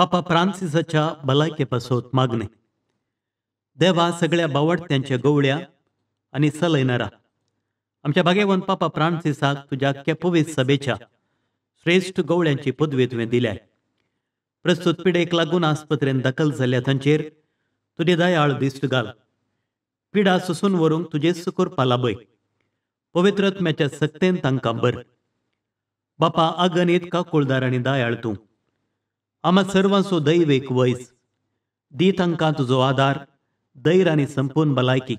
पापा फ्रांसिसाच्या भलायके पासत मागणे. देवा सगळ्या बावडत्यांच्या गवळ्या आणि सलयणारा आमच्या भाग्यवंत पापा फ्रांसिसाक तुझ्या केपोवीस सभेच्या श्रेष्ठ गवळ्यांची पदवी तुवें दिल्या. प्रस्तुत पिडेक लागून आस्पत्रेन दाखल जाल्ल्या तांचेर तुझे दयाळ दिश्ट घाल. पिडा सुसून व्हरूंक तुजे सुकूर पालाबय. पवित्रत्म्याच्या सक्तेन तांकां बर. बापा अगणित काकुळदार आनी दयाळ तूं. आम्हा सर्वांचो दैव एक वैस. दी तांकां तुजो आदार, धैर आनी संपूर्ण भलायकी.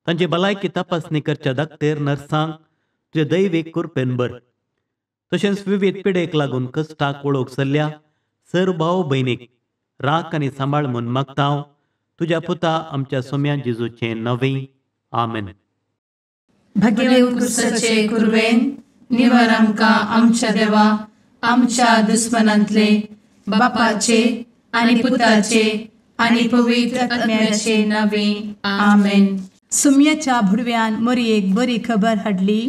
तांची भलायकी तपासणी करच्या दाखतेर नर्सांक तुजे दैव एक कृपेन बर. तशेंच विविध पिडेक लागून कश्टाक वळोवंक सल्ल्या सर्व भाव भयणीक राख आनी सांबाळ म्हूण मागता हांव तुज्या पुता आमच्या सोम्या जेजूचें नवें. आमेन. भाग्यवंत क्रुसाचे कुरवेन निवार आमकां आमच्या देवा आमच्या दुस्मनांतले बापाचे आनी पुताचे आनी पवित्र आत्म्याचे नावे. आमेन. सुम्याच्या भुडव्यान मरयेक बरी खबर हाडली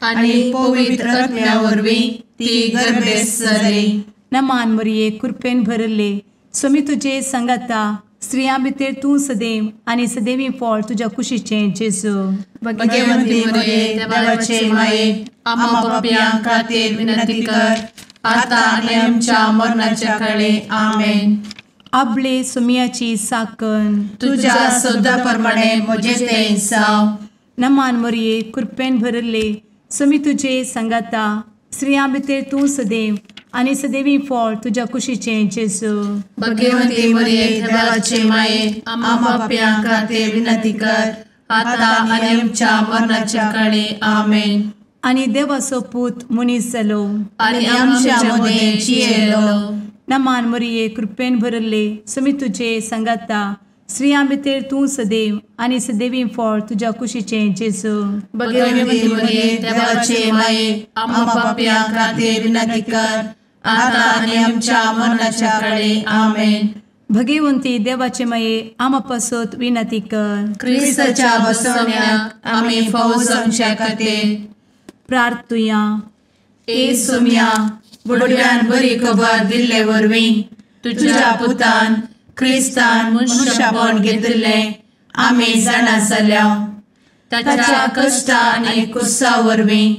आनी पवित्र आत्म्या वरवीं ती गर्भेस जाली. नमान मरयेक कृपेन भरले. सोमी तुजे संगाता स्त्रियां भितर तूं सदैव आनी सदैवी फळ तुज्या कुशीचें जेजू. भाग्यवंती मरिये देवाचे माये आम्हा पाप्यां खातीर विनंती कर आता आनी आमच्या मरणाच्या काळी. आमेन. आपले सुम्याची साकन तुझ्या सोदा प्रमाणे म्हजे तें जाव. नमान मरये कृपेन भरले. सोमी तुजे संगाता स्त्रियां भितर तूं सदैव आनी सदैवी फळ तुज्या कुशीचें जेजू. भाग्यवंती मरिये देवाचे माये आम्हा पाप्यां खातीर विनंती कर आता आनी आमच्या मरणाच्या काळी. आमेन. आनी देवाचो पूत मनीस जालो आनी आमच्या मदीं जियेलो. नमान मरये कृपेन भरले. सोमी तुजे संगाता स्त्रियां भितर तूं सदैव आनी सदैवी फळ तुज्या कुशीचें जेजू. भाग्यवंती मरिये देवाचे माये आम्हा पाप्यां खातीर विनंती कर आता आनी आमच्या मरणाच्या काळी. आमेन. भगवंती देवाचे माये आम्हा पासत विनंती कर. क्रिस्ताच्या बसवण्याक आमी फौज आमच्या खातीर प्रार्थुया. ए सोम्या बुडव्यान बरी खबर दिल्ले वरवीं तुज्या पुतान क्रिस्तान मनशापण घेतिल्लें आमी जाणा जाल्या. ताच्या कश्टा आनी कुसा वरवीं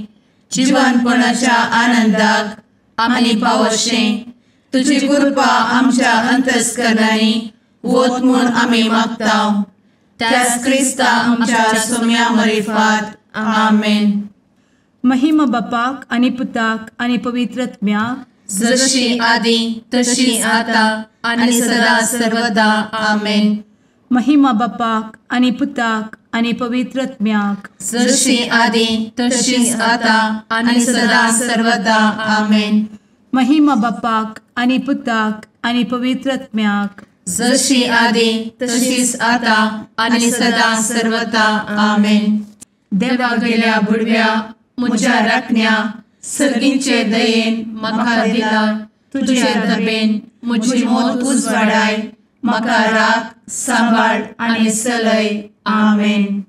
जिवनपणाच्या आनंदाक आमी पावशें तुजी कृपा आमच्या अंतस्करणांनी वत म्हूण आमी मागता. त्याच क्रिस्ता आमच्या सोम्या मरिफात. आमेन. महिमा बापाक आनी पुताक आनी पवित्रत्म्याक जशी आदी तशी आता आनी सदा सर्वदा. आमेन. महिमा बापाक आनी पुताक आनी पवित्रत्म्याक जशी आदी तशीच आता आनी सदा सर्वदा. आमेन. महिमा बापाक आनी पुताक आनी पवित्रत्म्याक जशी आदी तशीच आता आनी सदा सर्वदा. आमेन. देवा गेल्या बुडव्या म्हज्या राखण्या सर्गींचे दयेन म्हाका दिला. तुजे दबेन म्हजी मोत उजवाडाय. म्हाका राख सांबाळ आनी सलय. आमेन.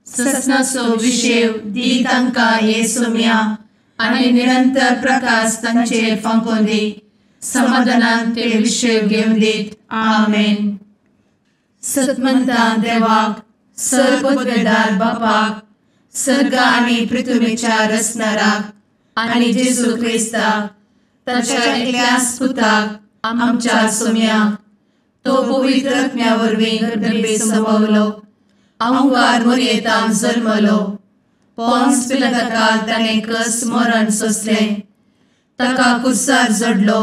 ससनाचो विशेव दी तांकां हे सोम्या आनी निरंतर प्रकाश तांचेर फांकून दी. समाधानान ते विशेव घेवन दीत. आमेन. सतमंता देवाक सर्वपदवेदार बापाक सर्ग आनी पृथ्वीच्या रचणाराक आनी जेजू क्रिस्ताक ताच्या एकल्याच पुताक आमच्या सोम्याक तो पवित्र आत्म्या वरवीं गर्भे संभवलो. अंगार मरयेंत जल्मलो. पोंस पिलाताकाल ताणें कस मरण सोंसलें. ताका कुर्सार जडलो.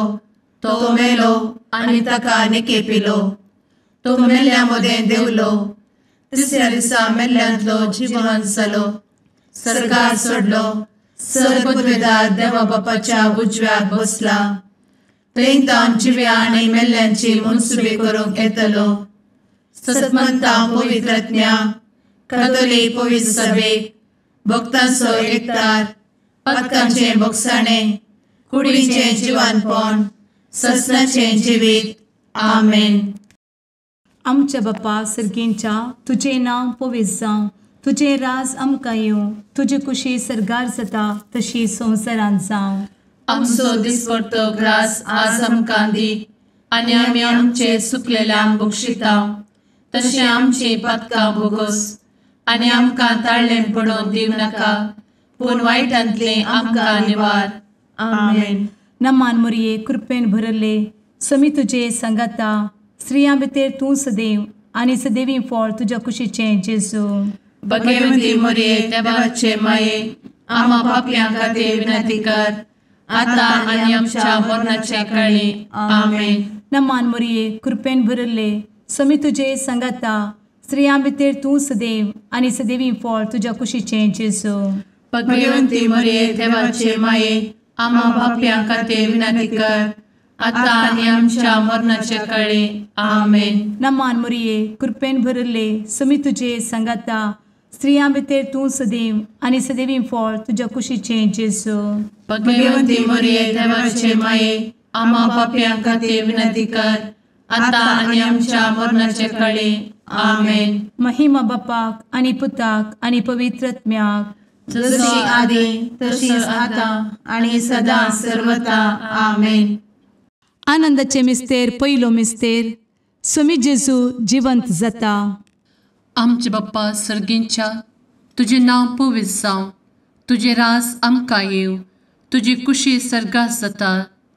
तो मेलो आनी ताका निकेपिलो. तो मेल्ल्या मदें देंवलो. तिसऱ्या दिसा मेल्ल्यांतलो जिवंत जालो. सर्गार चडलो. सर्वपदवेदार देवा बापाच्या उजव्याक बसला. थंय जिव्या आनी मेल्ल्यांची मनसुबी करूंक येतलो. सतमंता पवित्र आत्म्या कातोलीक पवित्र सभेक भक्तांचो एकठार पातकांचें भोगसाणें कुडीचें जिवनपण ससनाचें जिवीत. आमेन. आमच्या बापा सर्गींच्या तुजें नांव पवित्र जावं. तुजें राज आमकां येवं. तुजी कुशी सर्गार जाता तशी संवसारांत जावं. आमचो दिसपडटो ग्रास आज आमकां दी, आनी आमी आमचे सुकलेल्यांक बक्षिता. तशें आमची पथकां बोगोस आनी आमकां ताळ्ळें पडोवन दिवं नाका, पूण वायटांतले आमकां निवार. आमेन. नमान मोरये कृपेन भरले समी तुजे संगाता, स्त्रियां भितर तूं सदैव आनी सदैवी फळ तुज्या कुशीचें जेजू. भगवंती मोरये देवाचे माये, आम्हा पापयां खातीर विनंती कर, आतां आनी आमच्या मरणाच्या काळी. आमेन. नमान मोरये कृपेन भरले समी तुजे संगाता, स्त्रियां भितर तूं सदैव आनी सदैवी फळ तुज्या कुशीचें जेजू. भगवंती मोरये देवाचे माये, आम्हा पापयां खातीर विनंती कर, आतां आनी आमच्या मरणाच्या काळी. आमेन. नमान मोरये कृपेन भरले समी तुजे संगाता, स्त्रियां भितर तूं सदैव आनी सदैवी फळ तुज्या कुशीचें जेजू. भगवंती मोरये देवाचे माये, आम्हा पापयां खातीर विनंती कर, आतां आनी आमच्या मरणाच्या काळी. आमेन. महिमा बापाक आनी पुताक आनी पवित्रत्म्याक, जशी आदी तशीच आता आणि सदा सर्वता. आमेन. आनंदाचे मिस्तेर पयलो मिस्तेर, समी जेजू जिवंत जाता. आमचे बाप्पा सर्गींच्या, तुझे नांव पवित्र जावं, तुझे रास आमकां येव, तुजी कुशी सर्गात जाता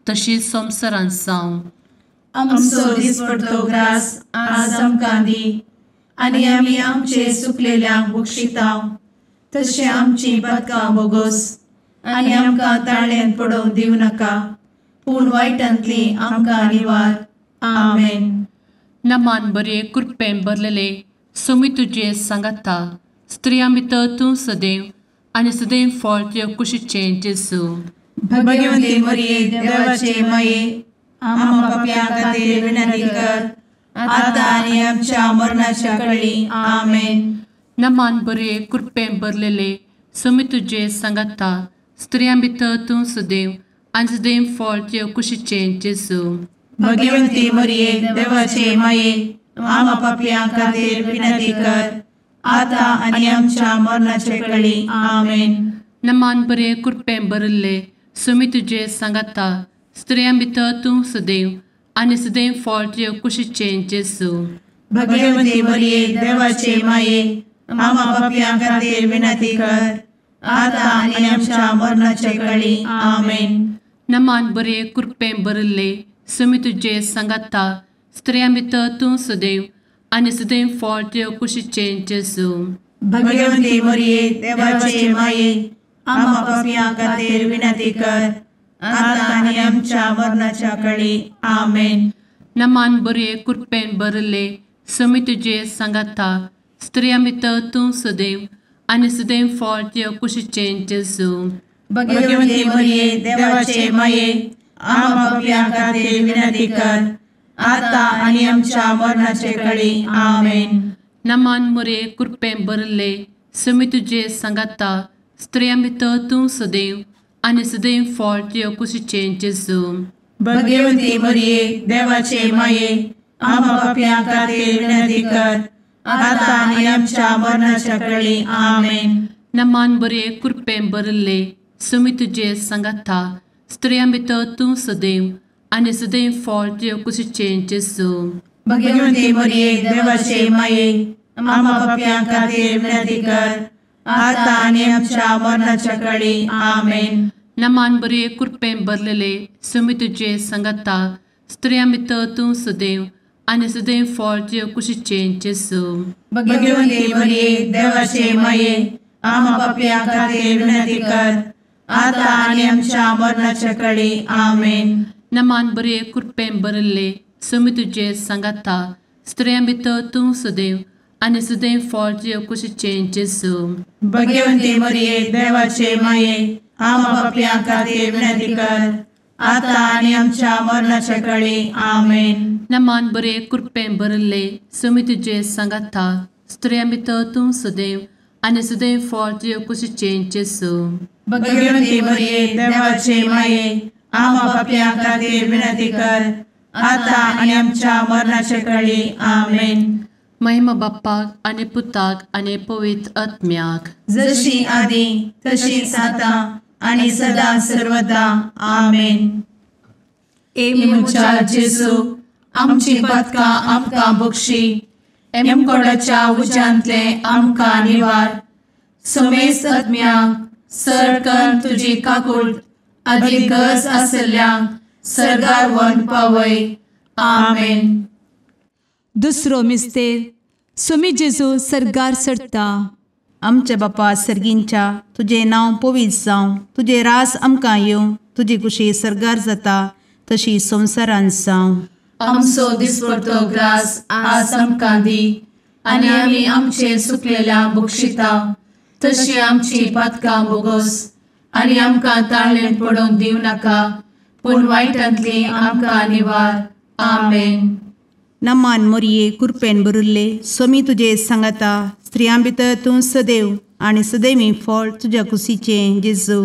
तशी संवसारांत जावं. आमचो दिसपडटो ग्रास आज आमकां दी, आनी आमी आमचे सुकलेल्यांक बक्षिता. तशें आमची पथकां बोगोस आनी आमकां ताळ्ळें पडोवन दिवं नाका, पूण वायटांतली आमकां निवार. आमेन. नमान बरे कृपेन भरलेले समी तुजे सांगाता, स्त्रियां भितर तूं सदैव आनी सदैव फळ तुज्या कुशीचें जेजू. भगवंती मोरये देवाचे माये, आम्हा पापयां खातीर विनंती कर, आतां आनी आमच्या मरणाच्या काळी. आमेन. नमान बरे कृपेन भरलेले समी तुजे सांगाता, स्त्रियां भितर तूं सदैव आनी सदैव फळ तुज्या कुशीचें जेजू. भगवंती मोरये देवाचे माये, आम्हा पापयां खातीर विनंती कर, आतां आनी आमच्या मरणाच्या काळी. आमेन. नमान बरे कृपेन भरले समी तुजे सांगाता, स्त्रियां भितर तूं सदैव आनी सदैव फळ तुज्या कुशीचें जेजू. भगवंती मोरये देवाचे माये, आम्हा पापयां खातीर विनंती कर, आतां आनी आमच्या मरणाच्या काळी. आमेन. नमान बरे कृपेन भरले समी तुजे सांगाता, स्त्रियां भितर तूं सदैव आनी सदैव फळ तुज्या कुशीचें जेजू. भगवंती मोरये देवाचे माये, आम्हा पापयां खातीर विनंती कर, आतां आनी आमच्या मरणाच्या काळी. आमेन. नमान बरे कृपेन भरले समी तुजे सांगाता, स्त्रियां भितर तूं सदैव आनी सदैव फळ तुज्या कुशीचें जेजू. भगवंती मोरये देवाचे माये, आम्हा पापयां खातीर विनंती कर, आतां आनी आमच्या मरणाच्या काळी. आमेन. नमान बरे कृपेन भरले समी तुजे सांगाता, स्त्रियां भितर तूं सदैव आनी सदैव फळ तुज्या कुशीचें जेजू. भगवंती मोरये देवाचे माये, आम्हा पापयां खातीर विनंती कर, आतां आनी आमच्या मरणाच्या काळी. आमेन. नमान बरे कृपेन भरले समी तुजे सांगाता, स्त्रियां भितर तूं सदैव आनी सदैव फळ तुज्या कुशीचें जेजू. भगवंती मोरये देवाचे माये, आम्हा पापयां खातीर विनंती कर, आतां आनी आमच्या मरणाच्या काळी. आमेन. नमान बरे कृपेन भरलेले समी तुजे सांगाता, स्त्रियां भितर तूं सदैव आनी सदैव फळ तुज्या कुशीचें जेजू. भगवंती मोरये देवाचे माये, आम्हा पापयां खातीर विनंती कर, आतां आनी आमच्या मरणाच्या काळी. आमेन. नमान बरे कृपेन भरले समी तुजे सांगाता, स्त्रियां भितर तूं सदैव आनी सदैव फळ तुज्या कुशीचें जेजू. भगवंती मोरये देवाचे माये, आम्हा पापयां खातीर विनंती कर, आतां आनी आमच्या मरणाच्या काळी. आमेन. नमान बरे कृपेन भरले समी तुजे सांगाता, स्त्रियां भितर तूं सदैव आनी सदैव फळ तुज्या कुशीचें जेजू. भगवंती मोरये देवाचे माये, आम्हा पापयां खातीर विनंती कर, आतां आनी आमच्या मरणाच्या काळी. आमेन. महिमा बाप्पाक आनी पुताक आनी पवित्र आत्म्याक, जशी आदी तशीच आता आणि सदा सर्वदा आमेन. मुचा जेजू आमची पदकां आमकां बक्षी, कोणाच्या उज्यांतले आमकां निवार. सुमेस्त आत्म्यांक सरकन तुजी काकूट, अधिक गरज आसल्ल्यांक सर्गार व्हरून पावय. आमेन. दुसरो मिस्तेर सुमी जेजू सर्गार सरता. आमचे बापा सर्गींच्या, तुझे नांव पवित्र जावं, तुझे रास आमकां येवं, तुजी कुशी सर्गार जाता तशी संवसारांत जावं. आमचो दिसपडटो ग्रास आज आमकां दी, आनी आमी आमचे सुकलेल्यांक बक्षितांव. तशी आमची पदकां बोगोस, आनी आमकां ताळ्ळेंत पडोवंक दिवं नाका, पूण वायटांतली आमकां निवार. आमेन. नमान मोरये कृपेन भरिल्ले, स्वामी तुजे सांगाता, स्त्रियां भितर तूं सदैव आनी सदैवी फळ तुज्या कुशीचें जेजू.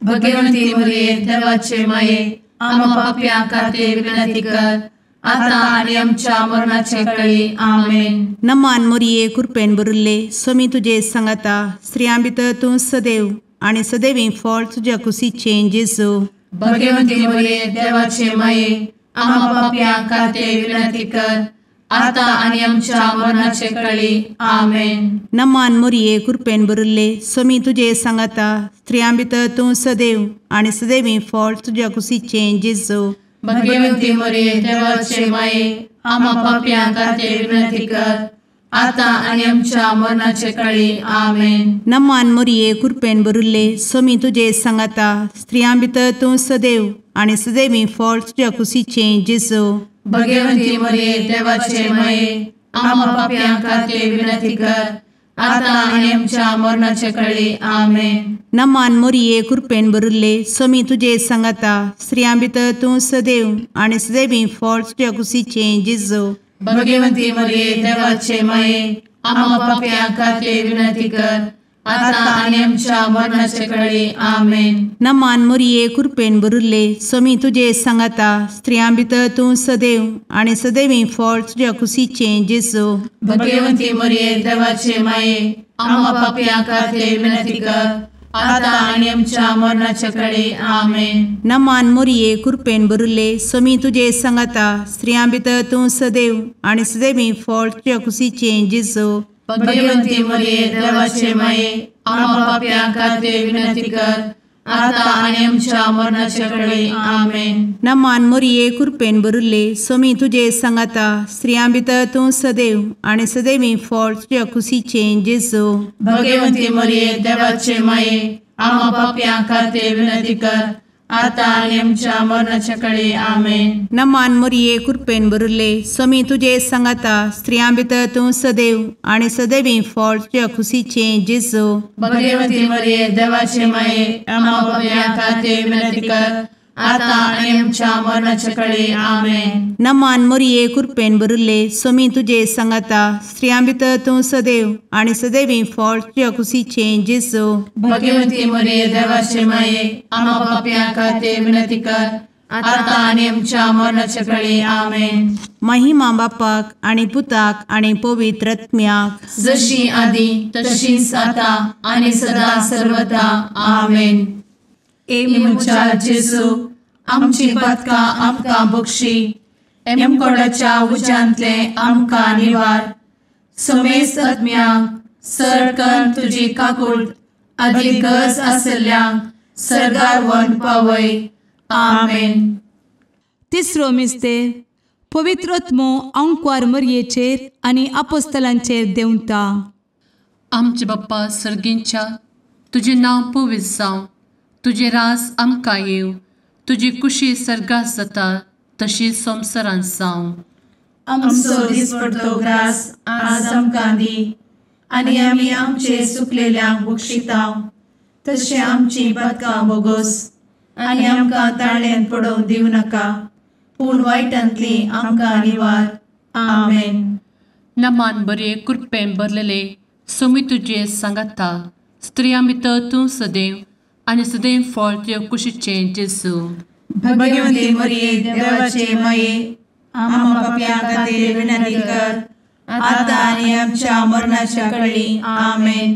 भगवंती मरिये देवाचे माये, आम पाप्यां खातीर विनंती कर, आता आनी आमच्या मरणाचे काळी. आमेन. नमान मोरये कृपेन भरिल्ले, स्वामी तुजे सांगाता, स्त्रियां भितर तूं सदैव आनी सदैवी फळ तुज्या कुशीचें जेजू. भगवंती मरिये देवाचे माये, आम पाप्यां खातीर विनंती कर, आता आनी आमच्या मरणाचे काळी. आमेन. नमान मोरये कृपेन भरिल्ले, स्वामी तुजे सांगाता, स्त्रियां भितर तूं सदैव आनी सदैवी फळ तुज्या कुशीचें जेजू. भगवंती मरिये देवाचे माये, आम पाप्यां खातीर विनंती कर, आता आनी आमच्या मरणाचे काळी. आमेन. नमान मोरये कृपेन भरिल्ले, स्वामी तुजे सांगाता, स्त्रियां भितर तूं सदैव आनी सदैवी फळ तुज्या कुशीचें जेजू. भगवंती मरिये देवाचे माये, आम पाप्यां खातीर विनंती कर, आता आनी आमच्या मरणाचे काळी. आमेन. नमान मोरये कृपेन भरिल्ले, स्वामी तुजे सांगाता, स्त्रियां भितर तूं सदैव आनी सदैवी फळ तुज्या कुशीचें जेजू. भगवंती मरिये देवाचे माये, आम पाप्यां खातीर विनंती कर, आता आनी आमच्या मरणाचे काळी. आमेन. नमान मोरये कृपेन भरिल्ले, स्वामी तुजे सांगाता, स्त्रियां भितर तूं सदैव आनी सदैवी फळ तुज्या कुशीचें जेजू. भगवंती मरिये देवाचे माये, आम पाप्यां खातीर विनंती कर, आता आनी आमच्या मरणाचे काळी. आमेन. नमान मोरये कृपेन भरिल्ले, स्वामी तुजे सांगाता, स्त्रियां भितर तूं सदैव आनी सदैवी फळ तुज्या कुशीचें जेजू. भगवंती मरिये देवाचे माये, आम पाप्यां खातीर विनंती कर, आता आनी आमच्या मरणाचे काळी. आमेन. नमान मोरये कृपेन भरिल्ले, स्वामी तुजे सांगाता, स्त्रियां भितर तूं सदैव आनी सदैवी फळ तुज्या कुशीचें जेजू. भगवंती मरिये देवाचे माये, आम पाप्यां खातीर विनंती कर, आता आनी आमच्या मरणाचे काळी. आमेन. नमान मोरये कृपेन भरिल्ले, स्वामी तुजे सांगाता, स्त्रियां भितर तूं सदैव आनी सदैवी फळ तुज्या कुशीचें जेजू. भगवंती मरिये देवाचे माये, आम पाप्यां खातीर विनंती कर, आता आनी आमच्या मरणाचे काळी. आमेन. नमान मोरये कृपेन भरिल्ले, स्वामी तुजे सांगाता, स्त्रियां भितर तूं सदैव आनी सदैवी फळ तुज्या कुशीचें जेजू. भगवंती मरिये देवाचे माये, आम पाप्यां खातीर विनंती कर, आता आनी आमच्या मरणाचे काळी. आमेन. महिमा बापाक आनी पुताक आनी पवित्र आत्म्याक, जशी आदी तशीच आता आनी सदा सर्वदा. आमेन. मुचा जेजू आमची पदकां आमकां बक्षी, कोणाच्या उज्यांतले आमकां निवार. सुमेस्त आत्म्यांक सरकन तुजी काकूट, अधिक गरज आसल्ल्यांक सर्गार व्हरून पावय. आमेन. तिसरो मिस्तेर पवित्र आत्मो अंकवार मरयेचेर आनी आपोस्तलांचेर देंवता. आमचे बाप्पा सर्गींच्या, तुजें नांव पवित्र जावं, तुजे रास आमकां येवं, तुजी कुशी सर्गास जाता तशी संवसारांत जावं. आमचो दिसपडटो ग्रास आज आमकां दी, आनी आमी आमचे सुकलेल्यांक बक्षितांव. तशें आमची पदकां बोगोस, आनी आमकां ताळ्ळेंत पडोवंक दिवं नाका, पूण वायटांतली आमकां निवार. आमेन. नमान बरे कृपेन भरलेले, सोमी तुजे सांगाता, स्त्रियां भितर तूं सदैव आनी सदैव फळ तुज्या कुशीचें जेजू. भगवंती मरिये देवाचे माये, आम पाप्यां खातीर विनंती कर, आता आनी आमच्या मरणाच्या काळी. आमेन.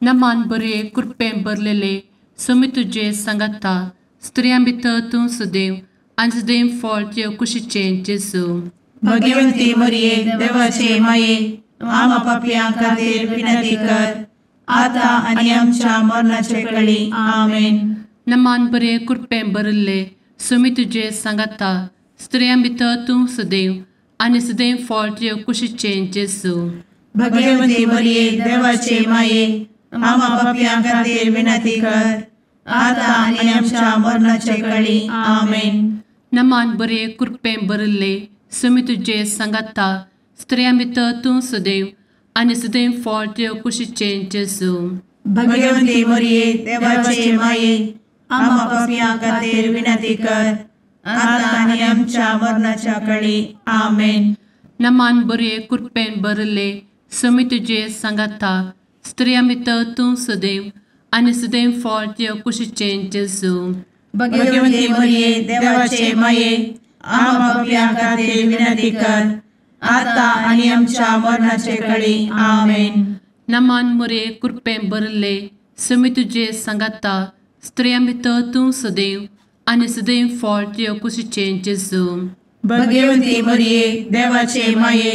नमान बरे कृपेन भरलेले, सुमी तुझे सांगाता स्त्रियां भितर तूं सदैव आनी सदैव फळ तुझे कुशीचें जेजू. भगवंती मरिये देवाचे माये आम्हा पापियां खातीर विनंती कर आता आनी आमच्या मरणाचे वेळी आमेन. नमान बरे कृपें भरिल्ले सुमी तुझे सांगाता स्त्रियां भितर तूं सदैव आनी सदैव फळ तुझे कुशीचें जेजू. भगवंती मरिये देवाचे माये आम्हा पापियां खातीर विनंती कर आता आनी आमच्या मरणाचे वेळी आमेन. नमान बरे कृपें भरिल्ले सुमी तुझे सांगाता स्त्रियां भितर तूं सदैव आनी सदैव फळ तुझे कुशीचें जेजू. भगवंती मरिये देवाचे माये आम्हा पापियां खातीर विनंती कर आता आनी आमच्या मरणाच्या वेळी आमेन. नमान बरे कृपें भरिल्ले सुमी तुझे सांगाता स्त्रियां भितर तूं सदैव आनी सदैव फळ तुझे कुशीचें जेजू. भगवंती मरिये देवाचे माये आम्हा पापियां खातीर विनंती कर आता आनी आमच्या मरणाचे वेळी आमेन. नमान बरे कृपें भरिल्ले सुमी तुझे सांगाता स्त्रियां भितर तूं सदैव आनी सदैव फळ तुझे कुशीचें जेजू. भगवंती मरिये देवाचे माये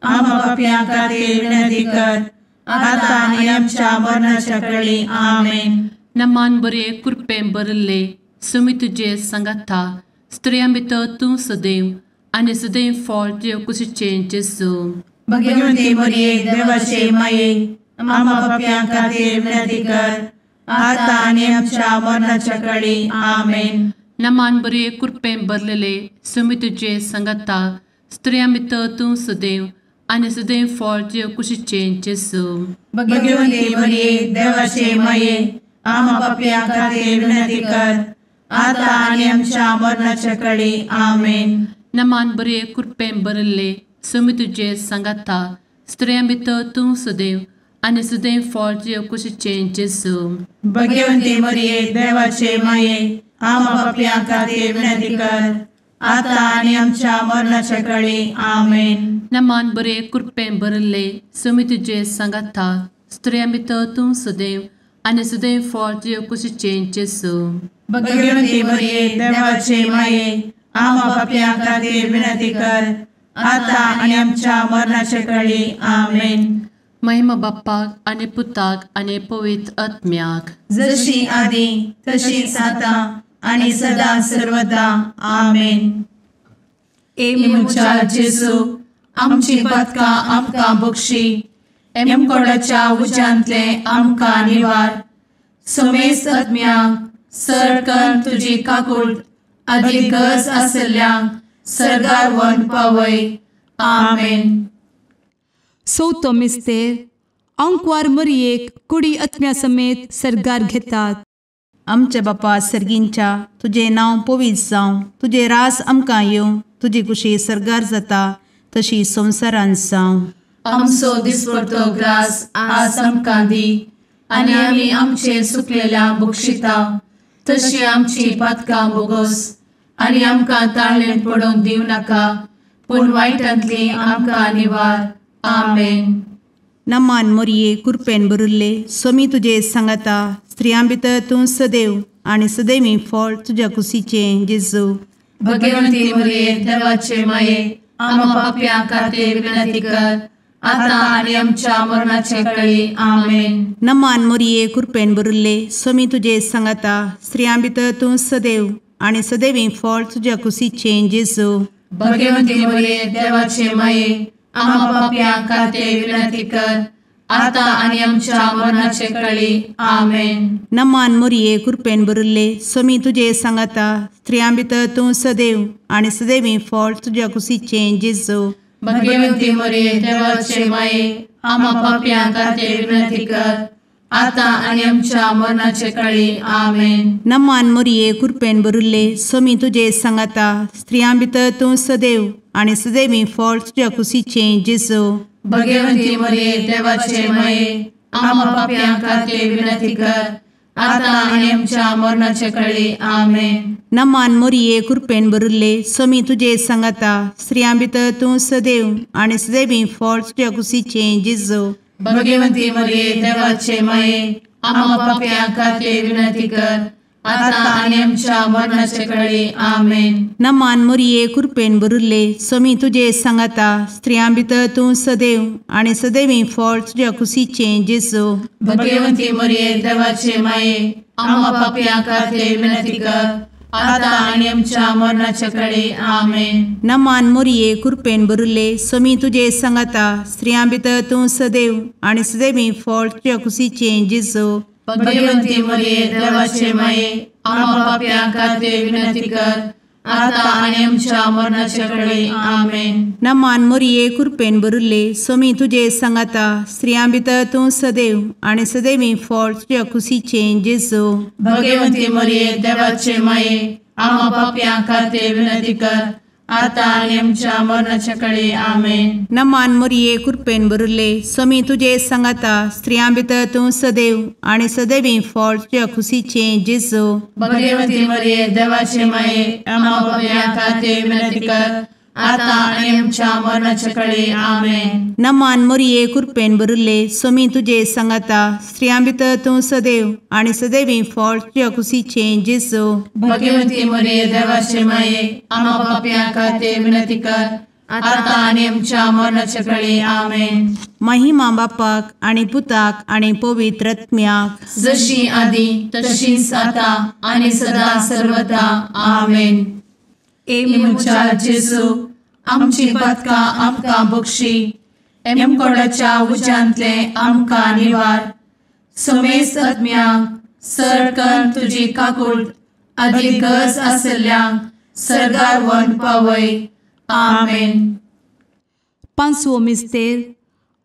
आम्हा पापियां खातीर विनंती कर आता आनी आमच्या मरणाच्या वेळी आमेन. नमान बरे कृपें भरिल्ले सुमी तुझे सांगाता स्त्रियां भितर तूं सदैव आनी सदैव फळ तुझे कुशीचें जेजू. भगवंती मरिये देवाचे माये आम्हा पापियां खातीर विनंती कर आता आनी आमच्या मरणाच्या वेळी आमेन. नमान बरे कृपें भरलेले सुमी तुझे सांगाता स्त्रियां भितर तूं सदैव आनी सदैव फळ तुझे कुशीचें जेजू. भगवंती मरिये देवाचे माये आम्हा पापियां खातीर विनंती कर आता आनी आमच्या मरणाच्या वेळी आमेन. नमान बरे कृपें भरिल्ले सुमी तुझे सांगाता स्त्रियां भितर तूं सदैव आनी सदैव फळ तुझे कुशीचें जेजू. भगवंती मरिये देवाचे माये आम्हा पापियां खातीर विनंती कर आता आनी आमच्या मरणाच्या वेळी आमेन. नमान बरे कृपें भरिल्ले सुमी तुझे सांगाता स्त्रियां भितर तूं सदैव आनी सदैव फळ तुझे कुशीचें जेजू. भगवंती मरिये देवाचे माये आम्हा पापियां खातीर विनंती कर आता आनी आमच्या मरणाच्या वेळी आमेन. महिमा बाप्पाक आनी पुताक आनी पवित्र आत्म्याक जशी आदी तशीच आता आनी सदा सर्वदा आमेन. मुचा जेजू आमची पदकां आमकां बक्षी एमकोडाच्या उज्यांतले आमकां निवार. समेस्त आत्म्यांक सडकन तुजी काकूट अधिक गरज आसल्यांक सर्गार व्हरून पावय. आमेन. चवथो मिस्तेर अंकवार मरियेक कुडी आत्म्या समेत सर्गार घेतात. आमचे बापा सर्गींच्या तुझे नांव पवित्र जावं, तुझे रास आमकां येवं, तुजी कुशी सर्गार जाता तशी संवसारांत जावं. आमचो दिसपडटो ग्रास आज आमकां दी आनी आमी आमचे सुकलेल्यांक बक्षिता तशी आमची पातकां बोगोस आनी आमकां ताळ्ळेंत पडोवंक दिवं नाका पूण वायटांतली आमकां निवार. आमेन. नमान मरिये कृपेन भरिल्ले समी तुजे सांगाता स्त्रियां भितर तूं सदैव आनी सदैवी फळ तुज्या कुशीचें जेजू. भगवंती मरिये देवाचे माये आम्हा पापियां खातीर विनंती कर आता आनी आमच्या मरणाचे वेळी आमेन. नमान मरिये कृपेन भरिल्ले समी तुजे सांगाता स्त्रियां भितर तूं सदैव आनी सदैवी फळ तुज्या कुशीचें जेजू. भगवंती मरिये देवाचे माये आम्हा पापियां खातीर विनंती कर आता आनी आमच्या मरणाचे वेळी आमेन. नमान मरिये कृपेन भरिल्ले समी तुजे सांगाता स्त्रियां भितर तूं सदैव आनी सदैवी फळ तुज्या कुशीचें जेजू. भगवंती मरिये देवाचे माये आम्हा पापियां खातीर विनंती कर आता आनी आमच्या मरणाचे वेळी आमेन. नमान मरिये कृपेन भरिल्ले समी तुजे सांगाता स्त्रियां भितर तूं सदैव आनी सदैवी फळ तुज्या कुशीचें जेजू. भगवंती मरिये देवाचे माये आम्हा पापियां खातीर विनंती कर आता आनी आमच्या मरणाचे वेळी आमेन. नमान मरिये कृपेन भरिल्ले समी तुजे सांगाता स्त्रियां भितर तूं सदैव आनी सदैवी फळ तुज्या कुशीचें जेजू. भगवंती मरिये देवाचे माये आम्हा पाप्यां खातीर विनंती कर, आता आनी आमच्या मरणाचे कळे. आमेन. नमान मोरये कृपेन भरुल्ले स्वामी तुजे सांगाता स्त्रियां भितर तूं सदैव आनी सदैवी फळ तुज्या कुशीचे जेजू. भगवंती मरिये देवाचे माये, आम्हा पाप्यां खातीर विनंती कर, आता आनी आमच्या मरणाचे कळे. आमेन. नमान मोरये कृपेन भरुल्ले स्वामी तुजे सांगाता स्त्रियां भितर तूं सदैव आनी सदैवी फळ तुज्या कुशीचे जेजू. भगवंती मरिये देवाचे माये, आम्हा पाप्यां खातीर विनंती कर, आता आनी आमच्या मरणाचे कळे. आमेन. नमान मोरये कृपेन भरुल्ले स्वामी तुजे सांगाता स्त्रियां भितर तूं सदैव आनी सदैवी फळ तुज्या कुशीचे जेजू. भगवंती मरिये देवाचे माये, आम्हा पाप्यां खातीर विनंती कर, आता आनी आमच्या मरणाचे कळे. आमेन. नमान मोरये कृपेन भरुल्ले स्वामी तुजे सांगाता स्त्रियां भितर तूं सदैव आनी सदैवी फळ तुज्या कुशीचे जेजू. भगवंती मरिये देवाचे माये, आम्हा पाप्यां खातीर विनंती कर, आता आनी आमच्या मरणाचे कळे. आमेन. नमान मोरये कृपेन भरुल्ले स्वामी तुजे सांगाता स्त्रियां भितर तूं सदैव आनी सदैवी फळ तुज्या कुशीचे जेजू. भगवंती मरिये देवाचे माये, आम्हा पाप्यां खातीर विनंती कर, आता आनी आमच्या मरणाचे कळे. आमेन. महिमा बापाक आनी पुताक आनी पवित्र आत्म्याक, जशी आदी तशीच आता आनी सदा सर्वदा. आमेन. मुच्या जेजू, आमची पदकां आमकां बक्षी, एमकोडाच्या उज्यांतले आमकां निवार. समेस्त आत्म्यांक सडकन तुजी काकूट अदीक गरज आसल्ल्यांक सर्गार व्हरून पावय. आमेन. पांचवो मिस्तेर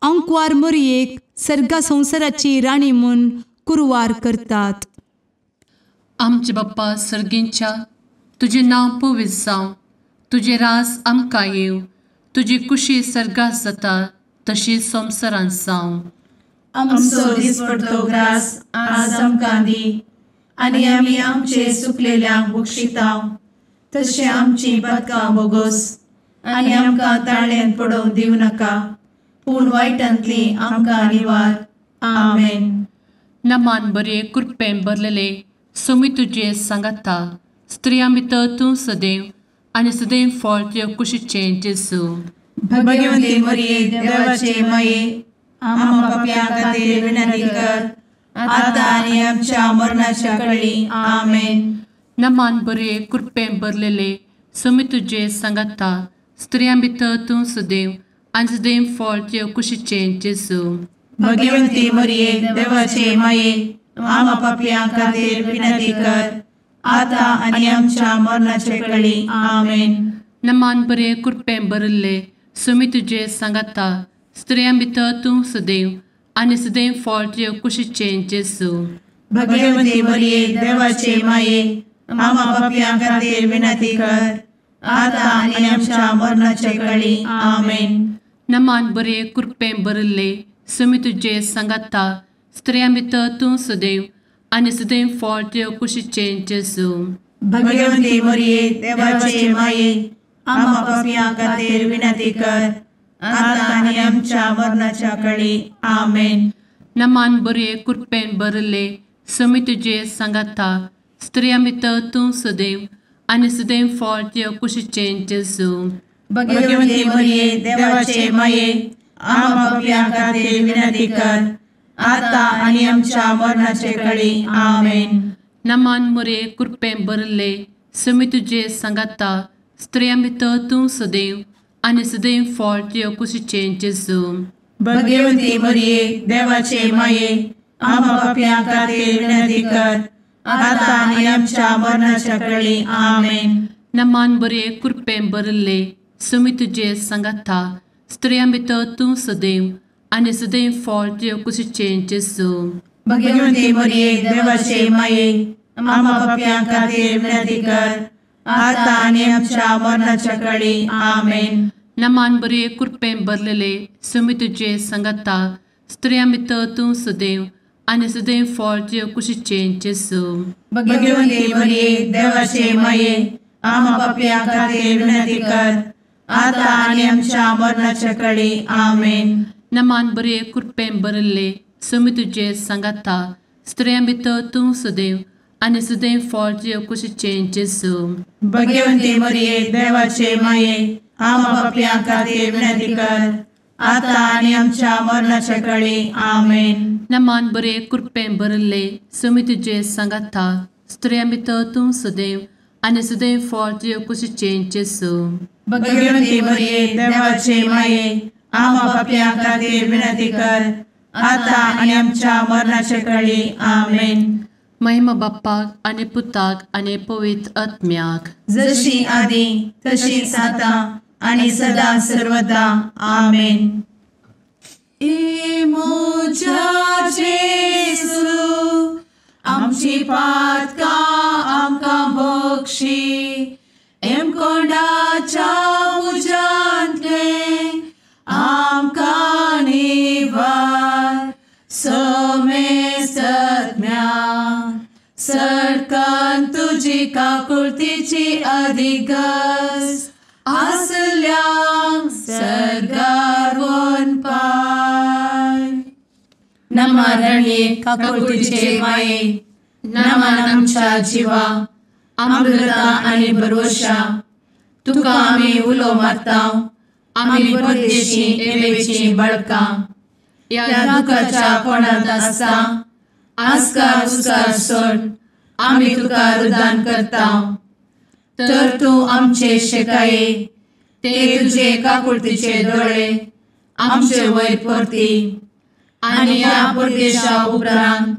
अंकवार मोरयेक सर्गा संवसाराची राणी म्हूण कुरवार करतात. आमचे बाप्पा सर्गींच्या तुझे नांव पवित्र जावं, तुझे रास आमकां येव, तुजी कुशी सर्गास जाता तशी संवसारांत जावं. आमचो दिसपडटो ग्रास आज आमकां दी, आनी आमी आमचे सुकलेल्यांक बक्षितांव. तशें आमची पदकां बोगोस आनी आमकां ताळ्यान पडोवंक दिवं नाका, पूण वायटांतली आमकां निवार. आमेन. नमान बरे कृपेन भरलेले स्वामी तुजे सांगाता स्त्रियां भितर तूं सदैव आनी सदैव फळ तुज्या कुशीचे जेजू. भगवंती मरिये देवाचे माये, आम्हा पाप्यां खातीर विनंती कर, आता आनी आमच्या मरणाच्या कळी. आमेन. नमान बरे कृपेन भरलेले स्वामी तुजे सांगाता स्त्रियां भितर तूं सदैव आनी सदैव फळ तुज्या कुशीचे जेजू. भगवंती मरिये देवाचे माये, आम्हा पाप्यां खातीर विनंती कर, आता आनी आमच्या मरणाचे कळी. आमेन. नमान बरे कृपेन भरले स्वामी तुजे सांगाता स्त्रियां भितर तूं सदैव आनी सदैव फळ तुज्या कुशीचे जेजू. भगवंती मरिये देवाचे माये, आम्हा पाप्यां खातीर विनंती कर, आता आनी आमच्या मरणाचे कळी. आमेन. नमान बरे कृपेन भरले स्वामी तुजे सांगाता स्त्रियां भितर तूं सदैव आनी सदैव फळ तुज्या कुशीचे जेजू. भगवंती मरिये देवाचे माये, आम्हा पाप्यां खातीर विनंती कर, आता आनी आमच्या मरणाच्या कळी. आमेन. नमान बरे कृपेन भरले स्वामी तुजे सांगाता स्त्रियां भितर तूं सदैव आनी सदैव फळ तुज्या कुशीचे जेजू. भगवंती मरिये देवाचे माये, आम्हा पाप्यां खातीर विनंती कर, आता आनी आमच्या मरणाचे कळी. आमेन. नमान बरे कृपेन भरले स्वामी तुजे सांगाता स्त्रियां भितर तूं सदैव आनी सदैव फळ तुज्या कुशीचे जेजू. भगवंती मरिये देवाचे माये, आम्हा पाप्यां खातीर विनंती कर, आता आनी आमच्या मरणाच्या कळी. आमेन. नमान बरे कृपेन भरले स्वामी तुजे सांगाता स्त्रियां भितर तूं सदैव आनी सदैव फळ तुज्या कुशीचे जेजू. भगवंती मरिये देवाचे माये, आम्हा पाप्यां खातीर विनंती कर, आता आनी आमच्या मरणाच्या कळी. आमेन. नमान बरे कृपेन भरलेले स्वामी तुजे सांगाता स्त्रियां भितर तूं सदैव आनी सदैव फळ तुज्या कुशीचे जेजू. भगवंती मरिये देवाचे माये, आम्हा पाप्यां खातीर विनंती कर, आता आनी आमच्या मरणाच्या कळी. आमेन. नमान बरे कृपेन भरले स्वामी तुजे सांगाता स्त्रियां भितर तूं सदैव आनी सदैव फळ तुजे कुशीचें जेजू. भाग्यवंती मरिये देवाचे माये आम्हा पापयां खातीर विनंती कर आता आनी आमच्या मरणाच्या काळी आमेन. नमान बरे कृपेन भरले समी तुजे सांगाता स्त्रियां भितर तूं सदैव आनी सदैव फळ तुजे कुशीचें जेजू. भाग्यवंती मरिये देवाचे माये आम्हा पापयां खातीर विनंती कर आता आनी आमच्या मरणाच्या काळी आमेन. महिमा बाप्पाक आनी पुताक आनी पवित्र आत्म्याक जशी आदी तशीच आता आणि सदा सर्वदा आमेन. ए मोजा जेसू आमची पातकां आमकां बक्षी एम कोंडाच्या उजांतले आमकां निवार सोमे सत्म्या सडकन तुजी काकुळतीची अधिगस आसल्यां सरगार वन पाय. नमारणे काकुळतीचे माये नमान आमच्या जिवा अमृता आनी भरवशा तुका आमी उलो मारतां आमी परदेशी येवेची बळकां या दुखाच्या कोणांत आसता आस्कार उस्कार सोड आमी तुका रुदान करतां. तर तूं आमचे शेकाये ते तुजे काकुळतीचे दोळे आमचे वयर परती आनी या परदेशा उपरांत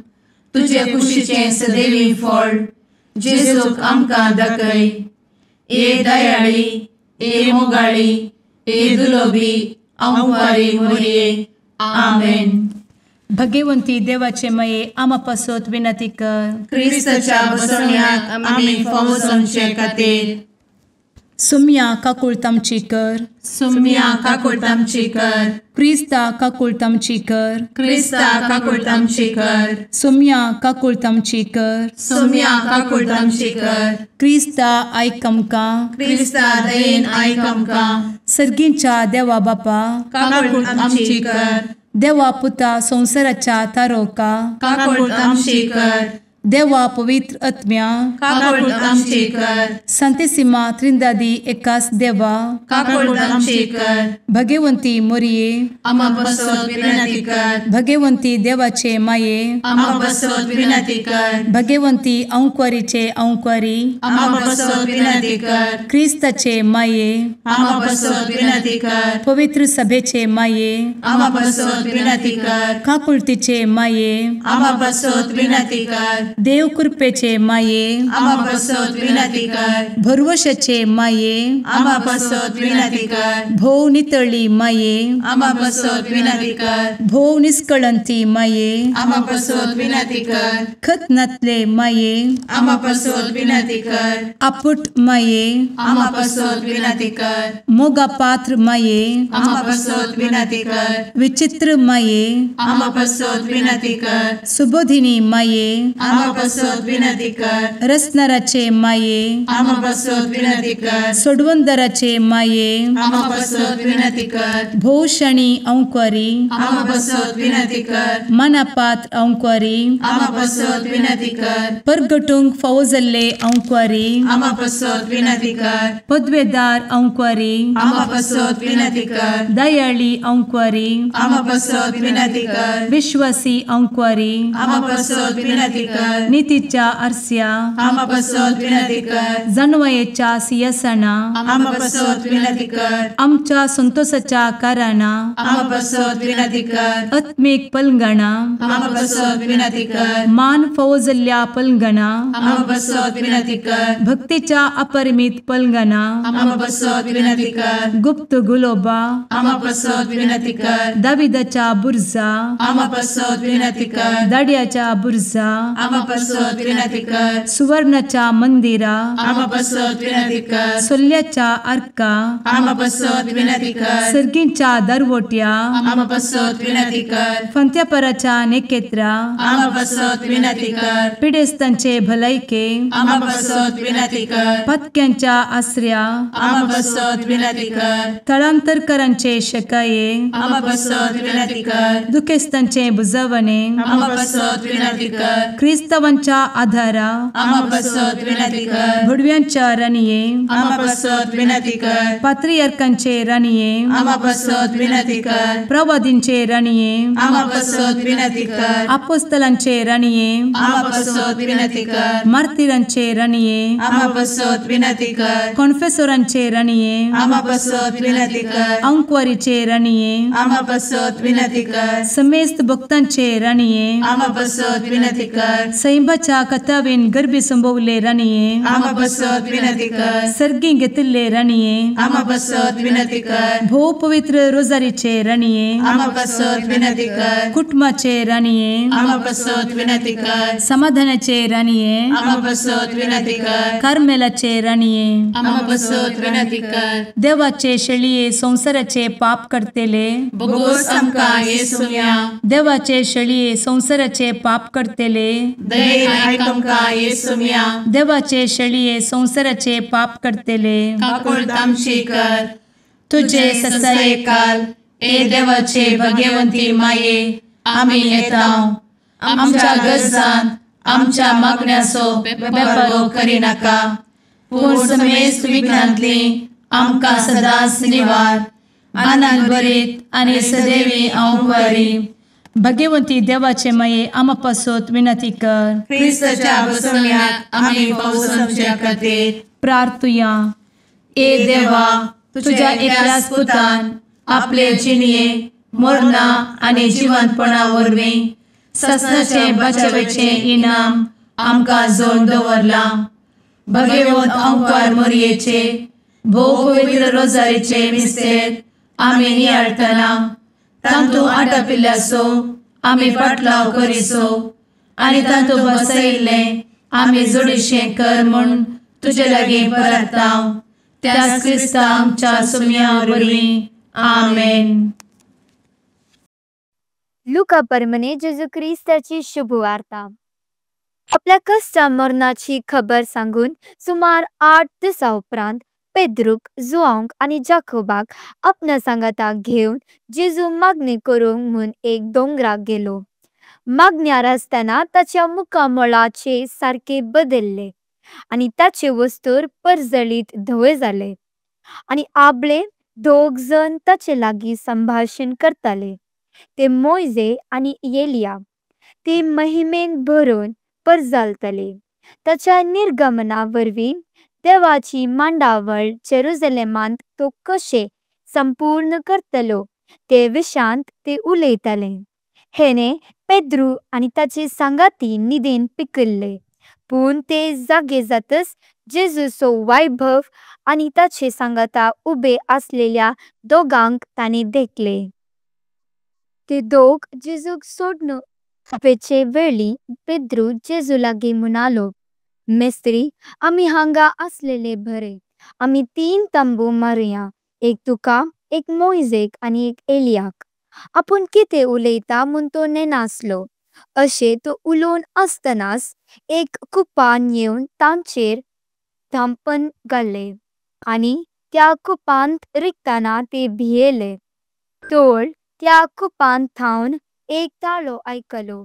तुजे कुशीचे सदैवी फळ जेजूक आमकां दाखय. ए दयाळी ए मोगाळी ए दुलोबी अंवारी मरिये आमेन. भाग्यवंती देवाचे माये आम्हा पासत विनंती कर. क्रिस्ताच्या बसवण्याक आमी फावो समचे खातीर सुम्या काकुळतामची कर. सुम्या काकुळतामची कर. क्रिस्ता काकुळतामची कर. क्रिस्ता काकुळतामची कर. सुम्या काकुळतामची कर. सुम्या काकुळतामची कर. क्रिस्ता आयक आमकां. क्रिस्ता दयेन आयक आमकां. सर्गींच्या देवा बापा काकुळतामची कर. देवा पुता संसाराच्या तारोका काकुळतामची कर. देवा पवित्र आत्म्या काकुळतामची कर. सांतेसिमा त्रिंदादी एकाच देवा काकुळतामची कर. भाग्यवंती मरिये आम्हा बसवत विनंती कर. भाग्यवंती देवाचे माये आम्हा बसवत विनंती कर. भाग्यवंती अंकुरीचे अंकुरी आम्हा बसवत विनंती कर. ख्रिस्ताचे माये आम्हा बसवत विनंती कर. पवित्र सभेचे माये आम्हा बसवत विनंती कर. काकुळतीचे माये आम्हा बसवत विनंती कर. देव कृपेचे माये आम्हा बसवत विनंती कर. भरवशाचे माये आम्हा बसवत विनंती कर. भोव नितळी माये आम्हा बसवत विनंती कर. भोव निष्कळंती माये आम्हा बसवत विनंती कर. खतनातले माये आम्हा बसवत विनंती कर. आपुट माये आम्हा बसवत विनंती कर. मोगा पात्र माये आम्हा बसवत विनंती कर. विचित्र माये आम्हा बसवत विनंती कर. सुबोधिनी माये आम्हा बसवत विनंती कर. रसनाराचे माये आम्हा बसवत विनंती कर. सोडवंदराचे माये आम्हा बसवत विनंती कर. भोवशणी अंकुरी आम्हा बसवत विनंती कर. मनापात्र अंकुरी आम्हा बसवत विनंती कर. परगटूंक फावो जाल्ले अंकुरी आम्हा बसवत विनंती कर. पदवेदार अंकुरी आम्हा बसवत विनंती कर. दयाळी अंकुरी आम्हा बसवत विनंती कर. विश्वासी अंकुरी आम्हा बसवत विनंती कर. नीतीच्या आरस्या आम्हा बसवत विनंती कर. जाणवायेच्या सिंहासना आम्हा बसवत विनंती कर. आमच्या संतोषाच्या कारणा आम्हा बसवत विनंती कर. आत्मिक पलंगणा आम्हा बसवत विनंती कर. मान फावो जाल्ल्या पलंगणा आम्हा बसवत विनंती कर. भक्तीच्या अपरिमित पलंगणा आम्हा बसवत विनंती कर. गुप्त गुलोबा आम्हा बसवत विनंती कर. दाविदाच्या बुर्जा आम्हा बसवत विनंती कर. दाडियाच्या बुर्जा आम्हा आम्हा पासत विनंती कर. सुवर्णाच्या मंदिरा, आम्हा पासत विनंती कर. सोल्याच्या अर्का, आम्हा पासत विनंती कर. सर्गींच्या दरवोट्या, आम्हा पासत विनंती कर. फंत्यापराच्या नेकेत्रा, आम्हा पासत विनंती कर. पिडेस्तांचे भलायके, आम्हा पासत विनंती कर. पथक्यांच्या आश्रया, आम्हा पासत विनंती कर. स्थळांतरकरांचे शकाये, आम्हा पासत विनंती कर. दुखेस्तांचे बुजवणे, आम्हा पासत विनंती कर. ख्रिस्तवांच्या आधारा, आम्हा पासत विनंती कर. भुडव्यांच्या राणीये, आम्हा पासत विनंती कर. पात्रियार्कांचे राणीये, आम्हा पासत विनंती कर. प्रवादींचे राणीये, आम्हा पासत विनंती कर. अपोस्तलांचे राणीये, आम्हा पासत विनंती कर. मार्तिरांचे राणीये, आम्हा पासत विनंती कर. कॉन्फेसोरांचे राणीये, आम्हा पासत विनंती कर. अंकवारीचे राणीये, आम्हा पासत विनंती कर. समेस्त भक्तांचे राणीये, आम्हा पासत विनंती कर. सैंबाच्या कथावेन गर्भी संभवले राणीये, आम्हा पासत विनंती कर. सर्गी घेतले राणीये, आम्हा पासत विनंती कर. भो पवित्र रोजारीचे राणीये, आम्हा पासत विनंती कर. कुटुंबाचे राणीये, आम्हा पासत विनंती कर. समाधानाचे राणीये, आम्हा पासत विनंती कर. कार्मेलाचे राणीये, आम्हा पासत विनंती कर. देवाचे शेळीये संसाराचे पाप करतेले, बघोस आमका येसुया. देवाचे शेळीये संसाराचे पाप करतेले, दये ऐक आमका येसुया. देवाचे शेळीये संसाराचे पाप करतेले, काकुळत आमची कर. तुझे ससाये काल ए देवाचे भगवंती माये आम्ही येताव. आमच्या गरजांत आमच्या मागण्याचो बेपारो करी नाका. पूर्ण समेस्त विघ्नांतली आमका सदांच निवार. आनंद बरीत आणि सदैवी अंकुरी. भगवंती देवाचे माये आम्हा पासत विनंती कर. ख्रिस्ताच्या बसवण्यात आम्ही पावस आमच्या खातीर प्रार्थुया. ए देवा तुझ्या एकल्याच पुतान आपले जिणये मरणा आणि जिवंतपणा वरवीं ससनाचे बचावेचे इनाम आमकां जोड दवरला. भगवंत अंकार मोरयेचे भोव पवित्र रोजारीचे मिस्तेर आमी नियाळटना तांतू आटापिल्ल्याचो आमी पाटलाव करिसो आनी तांतू बसयिल्ले आमी जोडीशें कर म्हूण तुजे लागीं परताव. त्याच क्रिस्ता आमच्या सुम्या वरवीं आमेन. लुका परमने जेजू ख्रिस्ताची शुभवार्ता. आपल्या कष्टा मरणाची खबर सांगून सुमार 8 दिसा उपरांत पेद्रूक, जुआंक आणि जाकोबाक आपणा सांगाता घेऊन जेजू मागणी करूंक म्हूण एक दोंगराक गेलो. मागण्यार आसतना ताच्या मुखामळाचे सारखे बदलले आणि ताचे वस्तूर परजळीत धवे जाले आणि आपले 2 जण ताचे लागीं संभाषण करताले. ते मोइजे आणि एलिया. ते महिमेन भरून परजळतले. ताच्या निर्गमना वरवीं देवाची मांडावळ जेरुसलेमांत तो कशे संपूर्ण करतलो ते विशांत ते उलयताले. हेने पेद्रू आणि ताचे सांगाती निदेन पिकल्ले. पूण ते जागे जातच जेजूचो वैभव आणि ताचे सांगाता उबे असलेल्या दोगांक तांणी देखले. ते दोग जेजूक सोडून वेचे वेळी पेद्रू जेजू लागीं म्हणालो, मेस्त्री, आमी हांगा असलेले बरे. आमी 3 तंबू मारुया, एक तुका, एक मोइजेक आणि एक एलियाक. आपूण कितें उलयता म्हूण तो नेनासलो. अशें तो उलोवन आसतनाच एक कुपान येवन तांचेर धांपण घाल्ले आणि त्या कुपांत रिगताना ते भियेले. तोळ त्या कुपांत थावन एक ताळो आयकलो.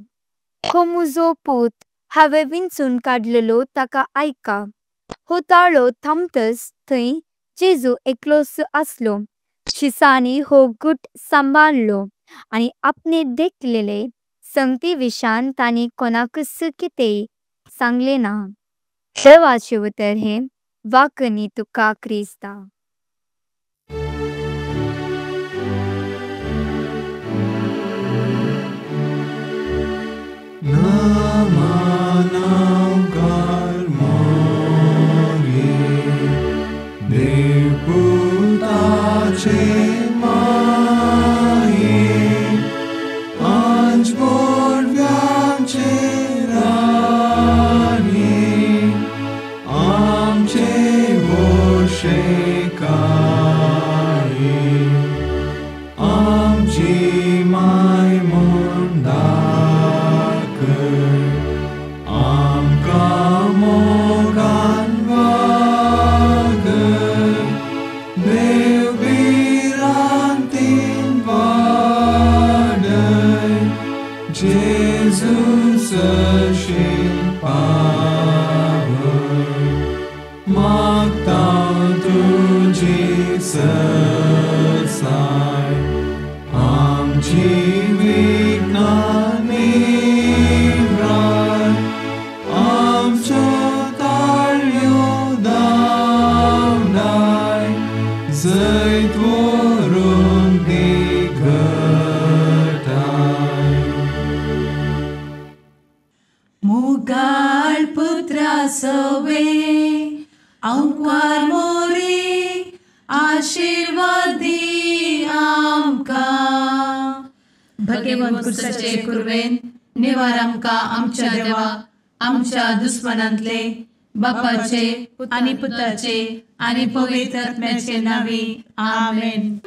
हो मुजो पूत, हांवें विंचून काडलेलो ताका आयका. हो ताळो थांबतच थंय जेजू एकलोच आसलो. शिसांनी हो गुट सांबाळलो आणि आपणे देखलेले संगती विशान तांणी कोणाकच कितेंय सांगले ना. देवाचे उतर हे वाकनी तुका क्रिस्ता. Anj borvianche ra करशील पावन, मागता तुझी सरसाय, आमची विघ्नांनी भ्राय, आमच्यो ताळयो धांवडाय, जैत व्हरून दिगटाय. मुगाळ पुत्रा सवे अंकवार मोरी आशीर्वाद दी आमकां. भगवंत कुर्साचे कुरवेन निवार आमकां आमच्या देवा आमच्या दुस्मनांतले बापाचे आनी पुताचे आनी पवित्र आत्म्याचे नावी. आमेन.